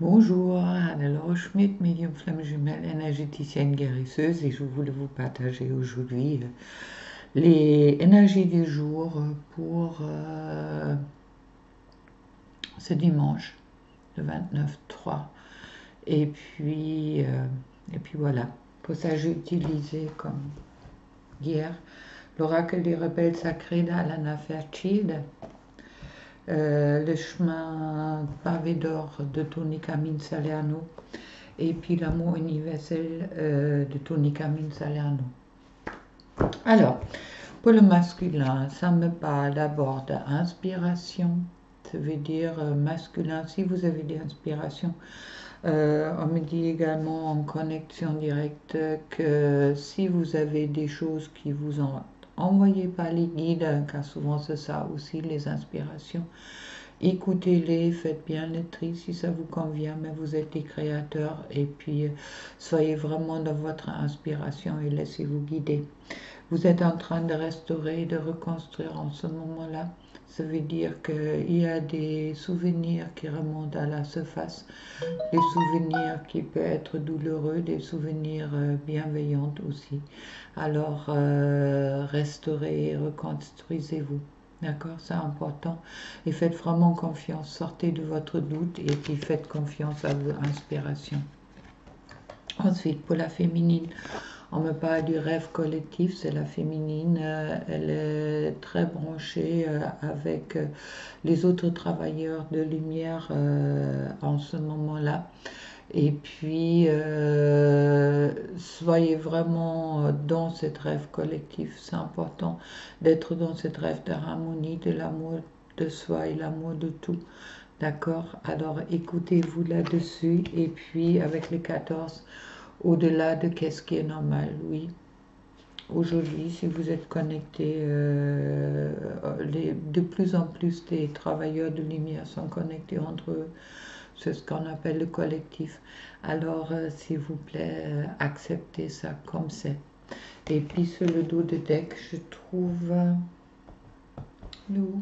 Bonjour, Anne-Laure Schmidt, médium flamme jumelle, énergéticienne guérisseuse, et je voulais vous partager aujourd'hui les énergies du jour pour ce dimanche, le 29/3. Et puis voilà, pour ça j'ai utilisé comme hier l'oracle des rebelles sacrés d'Alana Fairchild, le chemin pavé d'or de Tony Camille Salerno, et puis l'amour universel de Tony Camille Salerno. Alors, pour le masculin, ça me parle d'abord d'inspiration. Ça veut dire masculin, si vous avez des inspirations. On me dit également en connexion directe que si vous avez des choses qui vous ont envoyées par les guides, car souvent c'est ça aussi, les inspirations, écoutez-les, faites bien le tri si ça vous convient, mais vous êtes des créateurs, et puis soyez vraiment dans votre inspiration et laissez-vous guider. Vous êtes en train de restaurer, de reconstruire en ce moment-là. Ça veut dire qu'il y a des souvenirs qui remontent à la surface, des souvenirs qui peuvent être douloureux, des souvenirs bienveillants aussi. Alors, restaurez et reconstruisez-vous. D'accord, c'est important. Et faites vraiment confiance. Sortez de votre doute et puis faites confiance à vos inspirations. Ensuite, pour la féminine, on me parle du rêve collectif, c'est la féminine. Elle est très branchée avec les autres travailleurs de lumière en ce moment-là. Et puis, soyez vraiment dans cette rêve collectif. C'est important d'être dans cette rêve d'harmonie, de l'amour de soi et l'amour de tout. D'accord? Alors, écoutez-vous là-dessus. Et puis, avec les 14, au-delà de qu'est-ce qui est normal, oui. Aujourd'hui, si vous êtes connecté, de plus en plus des travailleurs de lumière sont connectés entre eux. C'est ce qu'on appelle le collectif. Alors, s'il vous plaît, acceptez ça comme c'est. Et puis, sur le dos de deck, je trouve nous,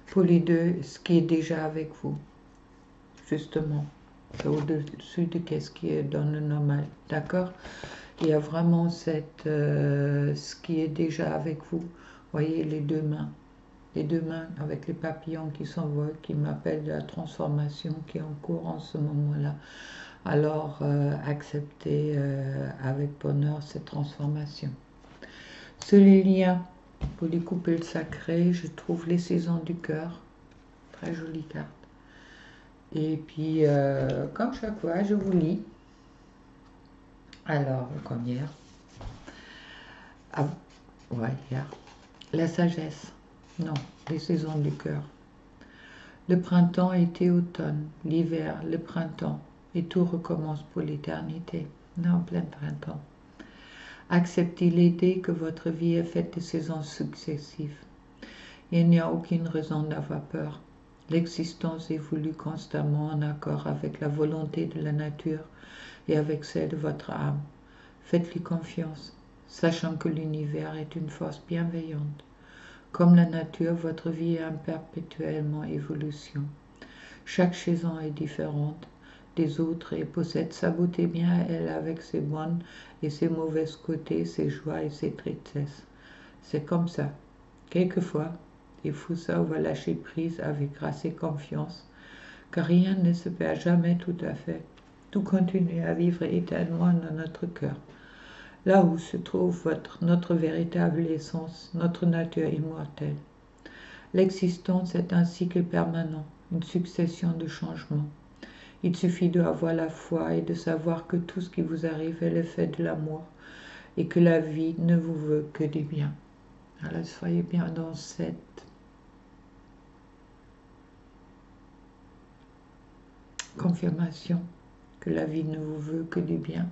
pour les deux, ce qui est déjà avec vous, justement. C'est au-dessus de ce qui est dans le normal. D'accord? Il y a vraiment ce qui est déjà avec vous. Voyez les deux mains. Les deux mains avec les papillons qui s'envolent, qui m'appellent de la transformation qui est en cours en ce moment-là. Alors, acceptez avec bonheur cette transformation. Sur les liens, pour les couples sacrés, je trouve les saisons du cœur. Très jolie carte. Et puis, comme chaque fois, je vous lis. Alors, comme hier. Ah, ouais, hier. La sagesse. Non, les saisons du cœur. Le printemps, été, automne. L'hiver, le printemps. Et tout recommence pour l'éternité. On est en plein printemps. Acceptez l'idée que votre vie est faite de saisons successives. Il n'y a aucune raison d'avoir peur. L'existence évolue constamment en accord avec la volonté de la nature et avec celle de votre âme. Faites-lui confiance, sachant que l'univers est une force bienveillante. Comme la nature, votre vie est en perpétuellement évolution. Chaque saison est différente des autres et possède sa beauté bien à elle avec ses bonnes et ses mauvaises côtés, ses joies et ses tristesses. C'est comme ça. Quelquefois, il faut savoir lâcher prise avec grâce et confiance, car rien ne se perd jamais tout à fait. Tout continue à vivre éternellement dans notre cœur, là où se trouve notre véritable essence, notre nature immortelle. L'existence est un cycle permanent, une succession de changements. Il suffit d'avoir la foi et de savoir que tout ce qui vous arrive est le fait de l'amour et que la vie ne vous veut que du bien. Alors soyez bien dans cette confirmation que la vie ne vous veut que du bien.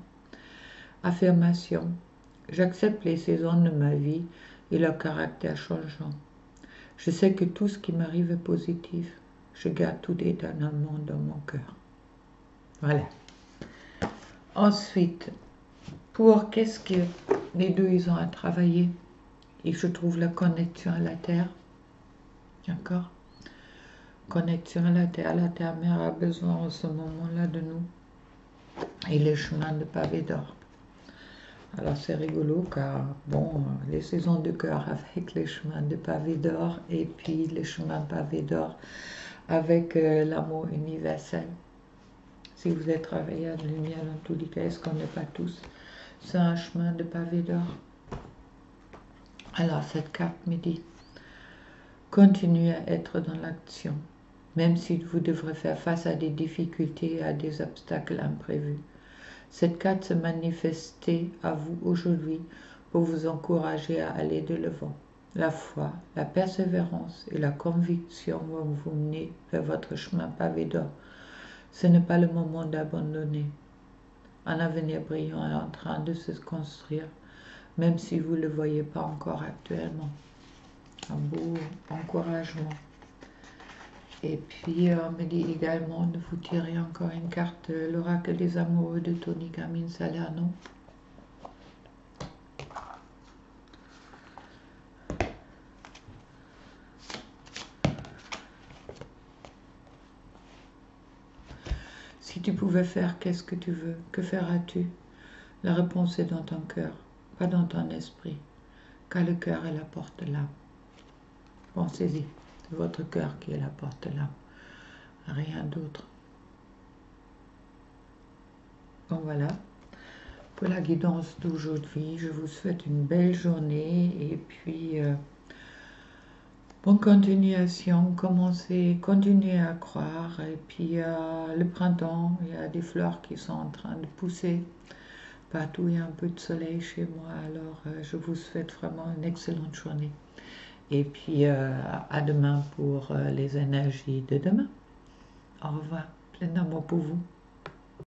Affirmation. J'accepte les saisons de ma vie et leur caractère changeant. Je sais que tout ce qui m'arrive est positif. Je garde tout éternellement dans mon cœur. Voilà. Ensuite, pour qu'est-ce que les deux ils ont à travailler, et je trouve la connexion à la terre. D'accord? connexion à la terre-mère a besoin en ce moment-là de nous. Et les chemins de pavé d'or. Alors c'est rigolo car, bon, les saisons de cœur avec les chemins de pavé d'or et puis les chemins de pavé d'or avec l'amour universel. Si vous êtes travailleur de lumière dans tous les cas, est-ce qu'on n'est pas tous sur un chemin de pavé d'or? Alors cette carte me dit, continuez à être dans l'action, même si vous devrez faire face à des difficultés et à des obstacles imprévus. Cette carte se manifestait à vous aujourd'hui pour vous encourager à aller de l'avant. La foi, la persévérance et la conviction vont vous mener vers votre chemin pavé d'or. Ce n'est pas le moment d'abandonner. Un avenir brillant est en train de se construire, même si vous ne le voyez pas encore actuellement. Un beau encouragement. Et puis, on me dit également de vous tirer encore une carte, l'oracle des amoureux de Tony Camille Salerno. Si tu pouvais faire, qu'est-ce que tu veux? Que feras-tu? La réponse est dans ton cœur, pas dans ton esprit, car le cœur est la porte de l'âme. Pensez-y, c'est votre cœur qui est la porte de l'âme, rien d'autre. Donc voilà, pour la guidance d'aujourd'hui, je vous souhaite une belle journée et puis bonne continuation, continuez à croire. Et puis le printemps, il y a des fleurs qui sont en train de pousser. Partout, il y a un peu de soleil chez moi, alors je vous souhaite vraiment une excellente journée. Et puis à demain pour les énergies de demain. Au revoir, plein d'amour pour vous.